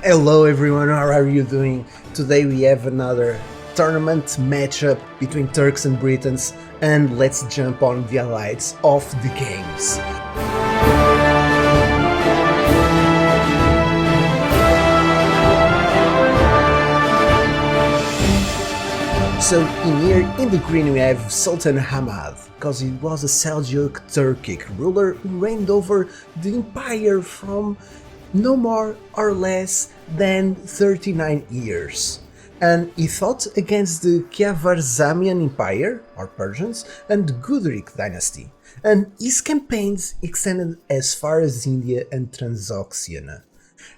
Hello everyone, how are you doing? Today we have another tournament matchup between Turks and Britons, and let's jump on the highlights of the games. So in the green we have Sultan Hamad, because he was a Seljuk Turkic ruler who reigned over the empire from no more or less than 39 years. And he fought against the Khavarzmian Empire, or Persians, and the Guderic dynasty, and his campaigns extended as far as India and Transoxiana.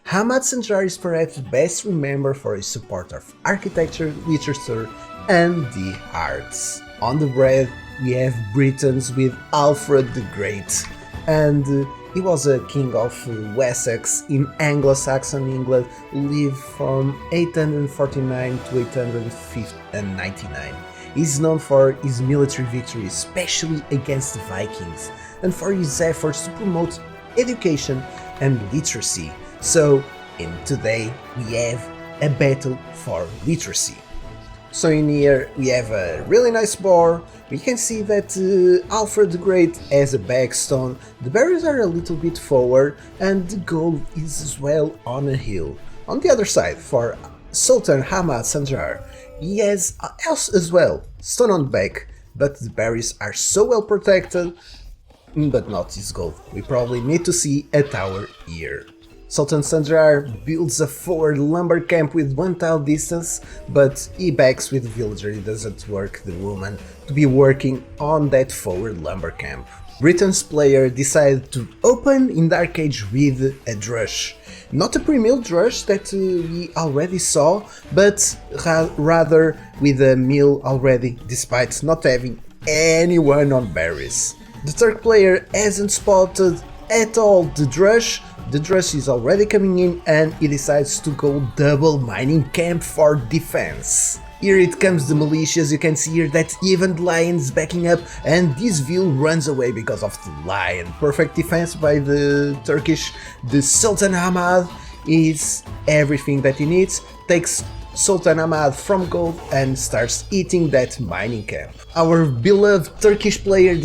Hamad Sanjar is perhaps best remembered for his support of architecture, literature, and the arts. On the red we have Britons with Alfred the Great, and he was a king of Wessex in Anglo-Saxon England, who lived from 849 to 899. He is known for his military victories, especially against the Vikings, and for his efforts to promote education and literacy. So, today we have a battle for literacy. So in here we have a really nice board. We can see that Alfred the Great has a backstone, the barriers are a little bit forward, and the goal is as well on a hill. On the other side, for Sultan Hamad Sanjar, he has a house as well, stone on the back, but the barriers are so well protected, but not his goal. We probably need to see a tower here. Sultan Sanjar builds a forward lumber camp with 1 tile distance, but he backs with the villager. He doesn't work the woman to be working on that forward lumber camp. Britain's player decided to open in Dark Age with a drush. Not a pre-milled drush that we already saw, but rather with a mill already, despite not having anyone on berries. The Turk player hasn't spotted at all the drush. The drush is already coming in, and he decides to go double mining camp for defense. Here it comes the militias. You can see here that even the lion's backing up, and this view runs away because of the lion. Perfect defense by the Turkish. The Sultan Hamad is everything that he needs, takes Sultan Hamad from gold and starts eating that mining camp. Our beloved Turkish player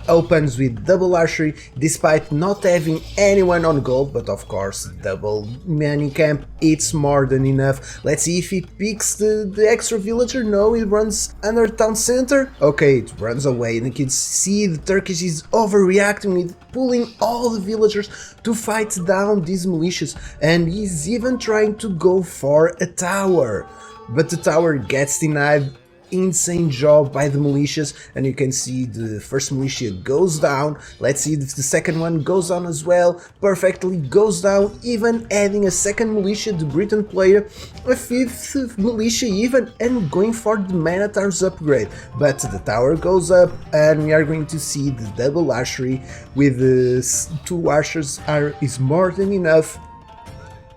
opens with double archery despite not having anyone on gold, but of course double mining camp, it's more than enough. Let's see if he picks the extra villager. No, it runs under town center. Okay, it runs away, and you can see the Turkish is overreacting with pulling all the villagers to fight down these militias, and he's even trying to go for a tower, but the tower gets denied. Insane job by the militias, and you can see the first militia goes down. Let's see if the second one goes down as well. Perfectly goes down, even adding a second militia, the Briton player, a fifth militia even, and going for the man-at-arms upgrade. But the tower goes up, and we are going to see the double archery with the 2 archers is more than enough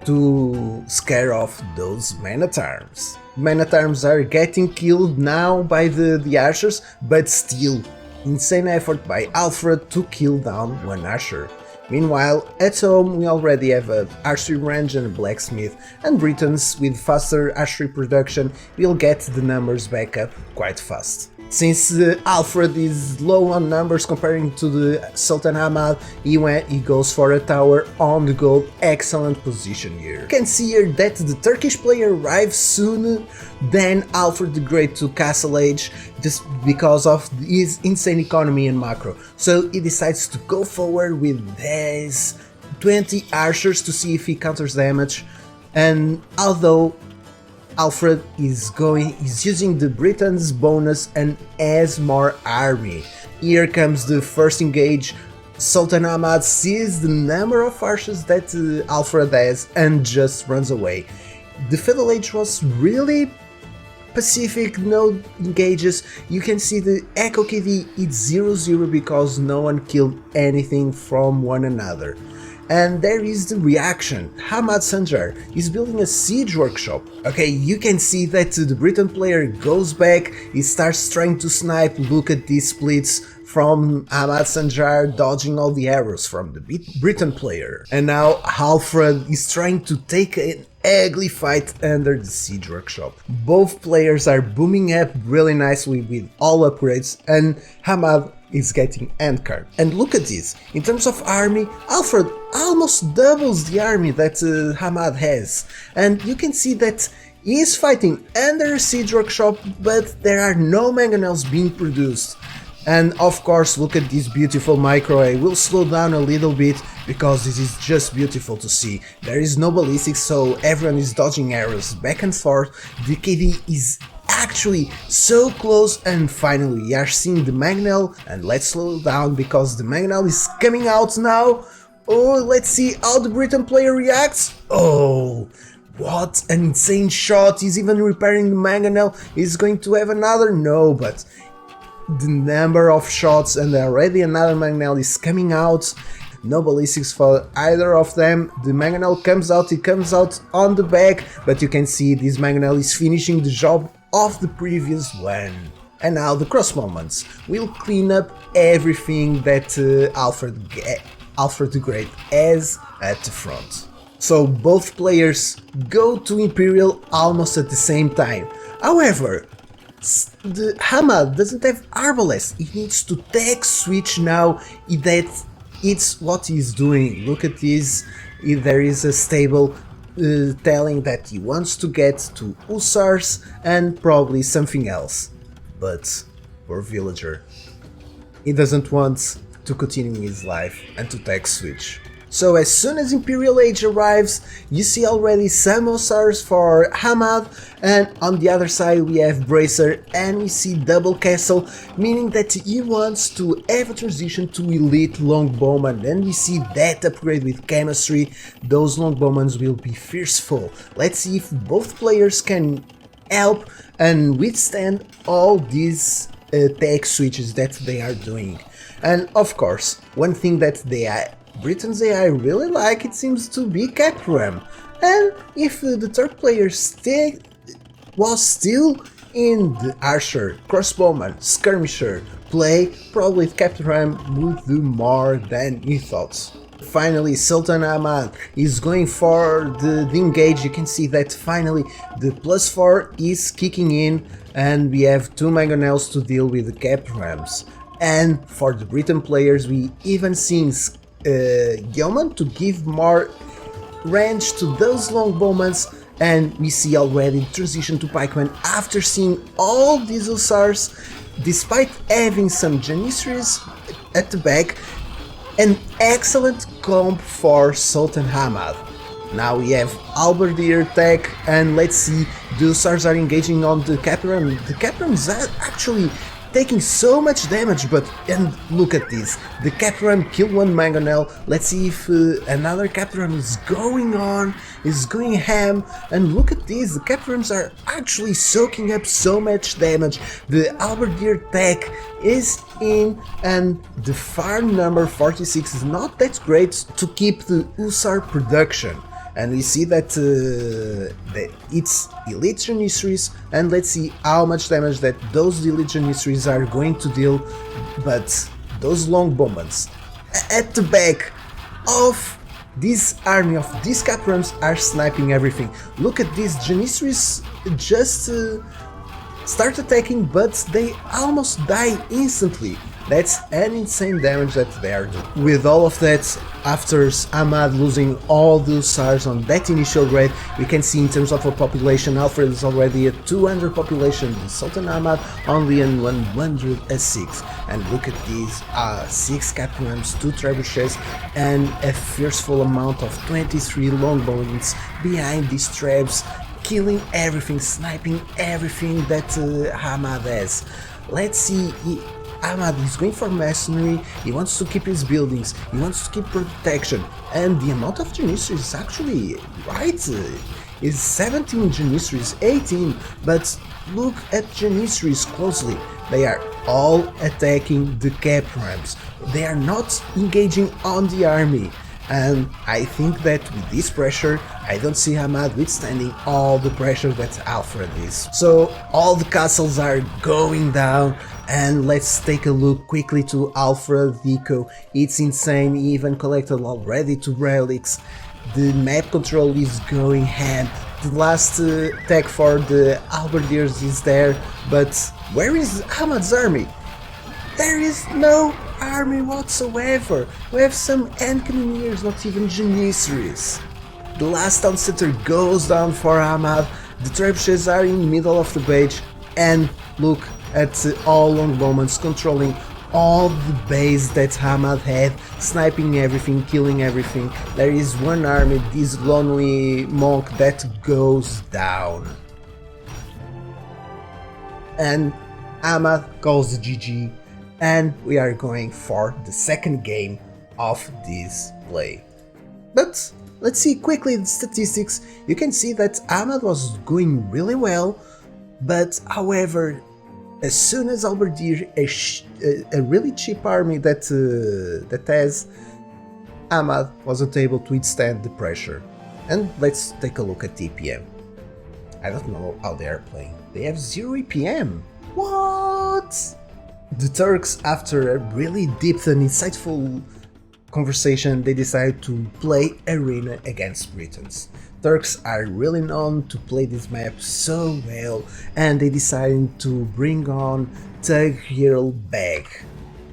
to scare off those men-at-arms. Men-at-arms are getting killed now by the archers, but still, insane effort by Alfred to kill down 1 archer. Meanwhile, at home we already have an archery range and a blacksmith, and Britons with faster archery production will get the numbers back up quite fast. Since Alfred is low on numbers comparing to the Sultan Hamad, he goes for a tower on the gold. Excellent position here. You can see here that the Turkish player arrives sooner than Alfred the Great to Castle Age, just because of his insane economy and macro. So he decides to go forward with his 20 archers to see if he counters damage, and although Alfred is using the Britons bonus and has more army. Here comes the first engage. Sultan Hamad sees the number of archers that Alfred has and just runs away. The Feudal Age was really Pacific, no engages. You can see the Echo KD it's 0-0 because no one killed anything from one another. And there is the reaction. Hamad Sanjar is building a siege workshop. Okay, you can see that the Briton player goes back, he starts trying to snipe. Look at these splits from Hamad Sanjar dodging all the arrows from the Briton player. And now Alfred is trying to take an ugly fight under the siege workshop. Both players are booming up really nicely with all upgrades, and Hamad is getting end card. And look at this, in terms of army, Alfred almost doubles the army that Hamad has, and you can see that he is fighting under a siege workshop, but there are no mangonels being produced. And of course, look at this beautiful micro. I will slow down a little bit because this is just beautiful to see. There is no ballistics, so everyone is dodging arrows back and forth. The KD is actually so close, and finally we are seeing the mangonel. And let's slow down because the mangonel is coming out now. Oh, let's see how the Briton player reacts. Oh, what an insane shot. He's even repairing the mangonel. He's going to have another? No, but the number of shots and already another mangonel is coming out. No ballistics for either of them. The mangonel comes out, it comes out on the back, but you can see this mangonel is finishing the job of the previous one. And now the cross moments will clean up everything that Alfred the Great has at the front. So both players go to Imperial almost at the same time. However, the Hamad doesn't have arbalest. He needs to tech switch now. It's what he's doing. Look at this. There is a stable telling that he wants to get to Hussars and probably something else. But poor villager, he doesn't want to continue his life and to tech switch. So as soon as Imperial Age arrives, you see already some Hussars for Hamad, and on the other side we have Bracer and we see double castle, meaning that he wants to have a transition to elite longbowman, and we see that upgrade with chemistry. Those longbowmen will be fearful. Let's see if both players can help and withstand all these tech switches that they are doing. And of course, one thing that Britons AI really like, it seems to be Capram. And if the Turk player was still in the Archer, Crossbowman, Skirmisher play, probably Capram would do more than he thought. Finally, Sultan Ahmad is going for the engage. You can see that finally the +4 is kicking in, and we have 2 mangonels to deal with the Caprams. And for the Briton players, we even seen Yeoman to give more range to those longbowmen, and we see already the transition to pikemen after seeing all these hussars, despite having some janissaries at the back. An excellent comp for Sultan Hamad. Now we have Halberdier tech, and let's see, the hussars are engaging on the Capram. The Caprams are actually taking so much damage, and look at this, the Capram killed one mangonel. Let's see if another Capram is going ham, and look at this, the Caprams are actually soaking up so much damage. The Halberdier tech is in, and the farm number 46 is not that great to keep the hussar production. And we see that it's elite janissaries, and let's see how much damage that those elite janissaries are going to deal. But those longbowmen at the back of this army of these Caprams are sniping everything. Look at these janissaries just start attacking, but they almost die instantly. That's an insane damage that they are doing. With all of that, after Ahmad losing all the hussars on that initial raid, we can see in terms of a population, Alfred is already at 200 population, Sultan Ahmad only in 106. And look at these, 6 Caprams, 2 trebuchets, and a fearful amount of 23 longbowmen behind these trebs, killing everything, sniping everything that Ahmad has. Let's see. Ahmad is going for masonry, he wants to keep his buildings, he wants to keep protection, and the amount of janissaries is actually right, is 17 janissaries, 18, but look at janissaries closely, they are all attacking the Caprams, they are not engaging on the army. And I think that with this pressure, I don't see Ahmad withstanding all the pressure that Alfred is. So all the castles are going down, and let's take a look quickly to Alfred Vico. It's insane, he even collected already 2 relics. the map control is going ham. The last tech for the halberdiers is there, but where is Ahmad's army? There is no army whatsoever. We have some engineers, not even janissaries. The last town center goes down for Ahmad. The trebuchets are in the middle of the page, and look at all longbowmans controlling all the base that Ahmad had, sniping everything, killing everything. There is one army, this lonely monk, that goes down. And Ahmad calls the GG, and we are going for the second game of this play. But let's see quickly the statistics. You can see that Ahmad was going really well, but however, as soon as Halberdier, a really cheap army that has, Ahmad wasn't able to withstand the pressure. And let's take a look at TPM. I don't know how they are playing. They have 0 EPM. What? The Turks, after a really deep and insightful conversation, they decided to play Arena against Britons. Turks are really known to play this map so well, and they decided to bring on Tughiel Beg.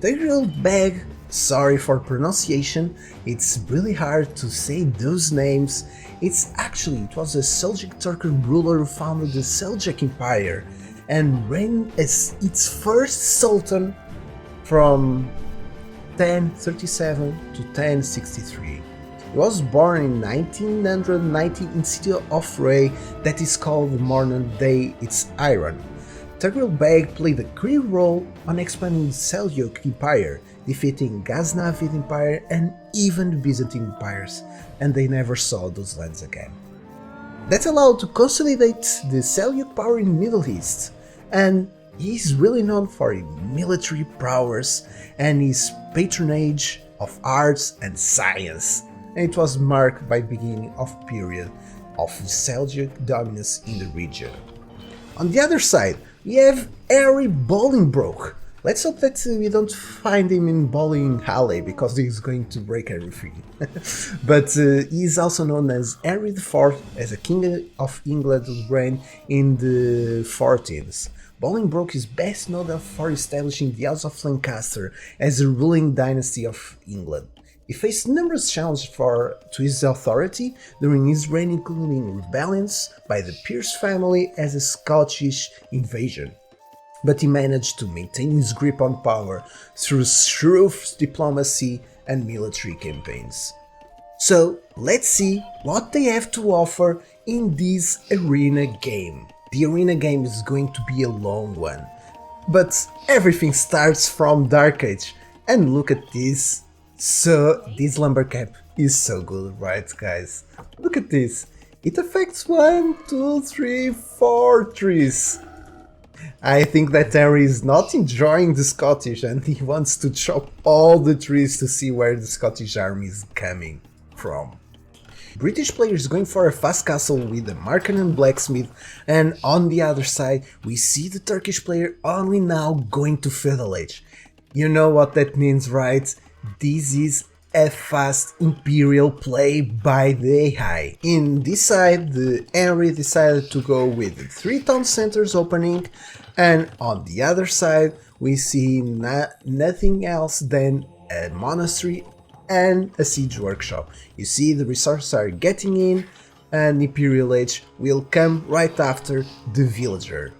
Tughiel Beg, sorry for pronunciation, it's really hard to say those names. It was a Seljuk Turk ruler who founded the Seljuk Empire and reigned as its first sultan from 1037 to 1063. He was born in 1990 in city of Ray, that is called modern day it's Iran. Tughiel Beg played a key role on expanding the Seljuk Empire, defeating Ghaznavid Empire and even the Byzantine empires, and they never saw those lands again. That allowed to consolidate the Seljuk power in the Middle East, and he's really known for his military prowess and his patronage of arts and science, and it was marked by the beginning of a period of Seljuk dominance in the region. On the other side, we have Harry Bolingbroke. Let's hope that we don't find him in Bowling Alley, because he's going to break everything. But he's also known as Henry IV, as a king of England who reigned in the 14th. Bolingbroke is best known for establishing the House of Lancaster as a ruling dynasty of England. He faced numerous challenges to his authority during his reign, including rebellions by the Pierce family as a Scottish invasion. But he managed to maintain his grip on power through shrewd diplomacy and military campaigns. So let's see what they have to offer in this arena game. The arena game is going to be a long one, but everything starts from Dark Age, and look at this. So this lumber cap is so good, right guys? Look at this. It affects 1, 2, 3, 4 trees. I think that Harry is not enjoying the Scottish and he wants to chop all the trees to see where the Scottish army is coming from. British players going for a fast castle with a Marken and Blacksmith, and on the other side we see the Turkish player only now going to Feudal Age. You know what that means, right? This is a fast imperial play by the AI. In this side, the Henry decided to go with 3 town centers opening, and on the other side we see nothing else than a monastery and a siege workshop. You see the resources are getting in, and Imperial Age will come right after the villager.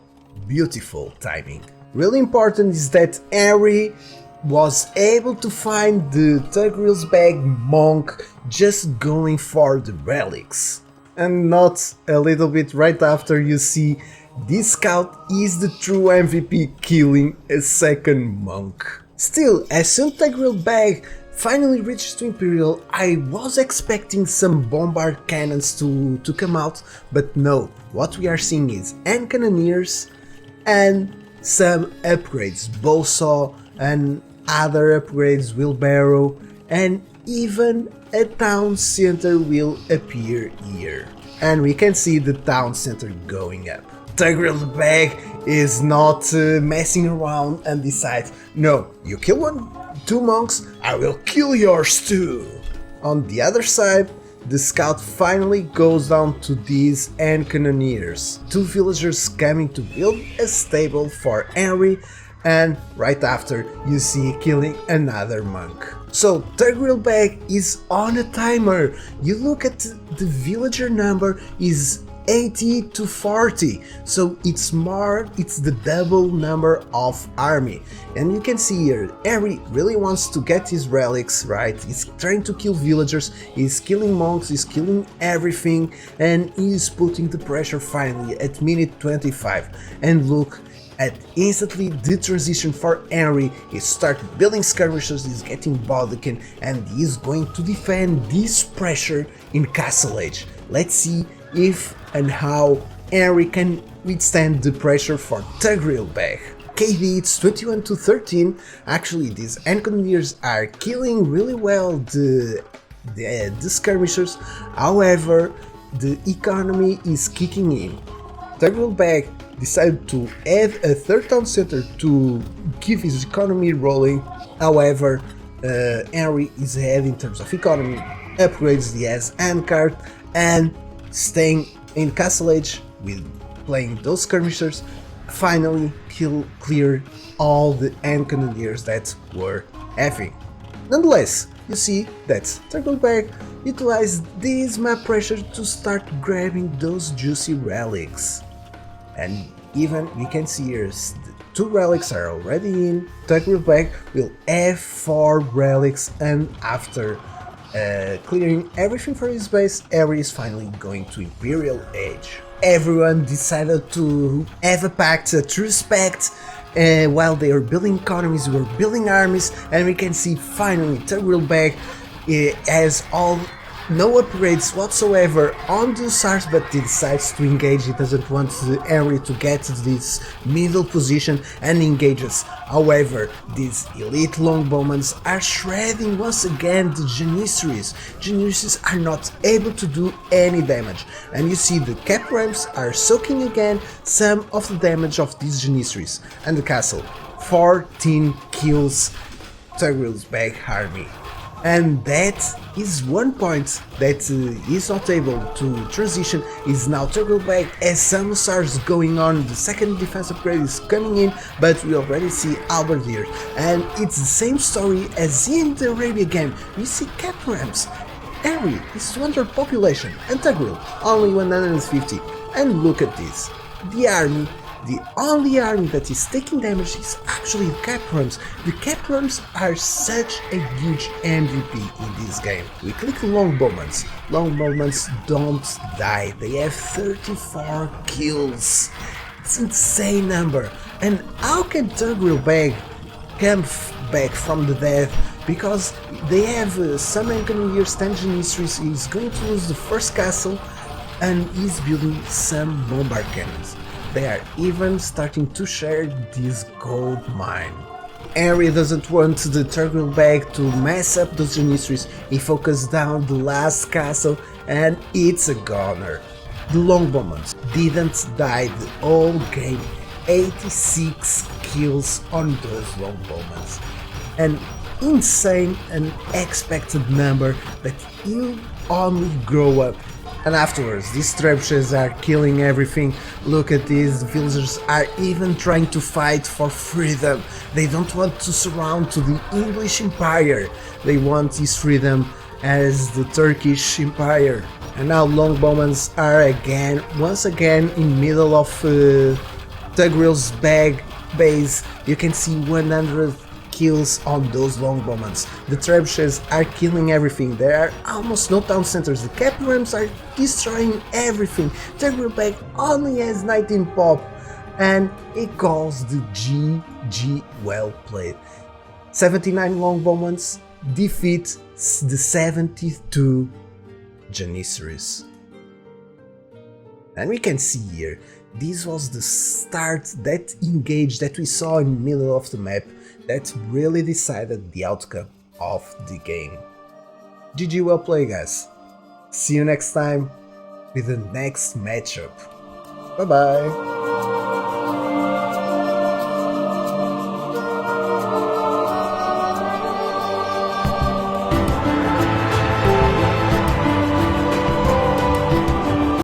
Beautiful timing. Really important is that Henry was able to find the Tughiel Beg monk just going for the relics. And not a little bit right after you see this scout is the true MVP killing a second monk. Still, as soon as Tughiel Beg finally reaches to Imperial, I was expecting some bombard cannons to come out, but no, what we are seeing is hand cannoneers and some upgrades, bowsaw and other upgrades, wheelbarrow, and even a town center will appear here. And we can see the town center going up. Tughiel Beg is not messing around and decides, no, you kill 2 monks, I will kill yours too. On the other side, the scout finally goes down to these end cannoneers, two villagers coming to build a stable for Henry, and right after you see killing another monk. So Turgrilbeg is on a timer. You look at the villager number is 80 to 40, so it's the double number of army. And you can see here, Harry really wants to get his relics, right? He's trying to kill villagers, he's killing monks, he's killing everything, and he's putting the pressure finally at minute 25. And look at instantly the transition for Henry. He started building skirmishers, he's getting Bodkin, and he's going to defend this pressure in Castle Age. Let's see if and how Henry can withstand the pressure for Turgrilbeg. KD it's 21 to 13. Actually, these engineers are killing really well the skirmishers. However, the economy is kicking in. Turgrilbeg decided to add a third town center to keep his economy rolling. However, Henry is ahead in terms of economy, upgrades he has handcart, and staying in Castle Age with playing those skirmishers. Finally, he'll clear all the end cannoneers that were having. Nonetheless, you see that Turgrilbeg utilized this map pressure to start grabbing those juicy relics. And even we can see here, the 2 relics are already in. Turgrilbeg will have 4 relics, and after clearing everything for his base, Harry is finally going to Imperial Age. Everyone decided to have a pact, a truce pact, while they are building economies, we were building armies, and we can see finally Turgrilbeg has no upgrades whatsoever on the SARS, but he decides to engage. He doesn't want Henry to get to this middle position and engages. However, these elite longbowmen are shredding once again the Janissaries. Janissaries are not able to do any damage, and you see the cap ramps are soaking again some of the damage of these Janissaries. And the castle, 14 kills Turgrilbeg army. And that is one point that is not able to transition. Is now Turgrilbeg as some SARS going on. The second defense upgrade is coming in, but we already see Albert here, and it's the same story as in the Arabia game. We see cap ramps. Henry is 200 population and Turgril only 150. And look at this, the army. The only army that is taking damage is actually the cap ramps. The cap ramps are such a huge MVP in this game. We click longbowmen. Longbowmen don't die. They have 34 kills. It's an insane number. And how can Turgrilbeg come back from the dead? Because they have some engineers, 10 Janissaries. He's going to lose the first castle, and he's building some bombard cannons. They are even starting to share this gold mine. Henry doesn't want the Turgrilbeg to mess up those Janissaries. He focused down the last castle, and it's a goner. The longbowmen didn't die the whole game. 86 kills on those longbowmen. An insane and expected number that you only grow up. And afterwards, these trebuchets are killing everything. Look at these, the villagers are even trying to fight for freedom. They don't want to surround to the English Empire. They want this freedom as the Turkish Empire. And now longbowmen are once again in middle of Turgrilbeg base. You can see 100 kills on those longbowmen. The trebuchets are killing everything. There are almost no town centers. The cap ramps are destroying everything. Turgrilbeg only has 19 pop, and it calls the GG. Well played. 79 longbowmen defeat the 72 Janissaries. And we can see here, this was the start, that engage that we saw in the middle of the map that really decided the outcome of the game. GG, well played guys. See you next time with the next matchup. Bye bye.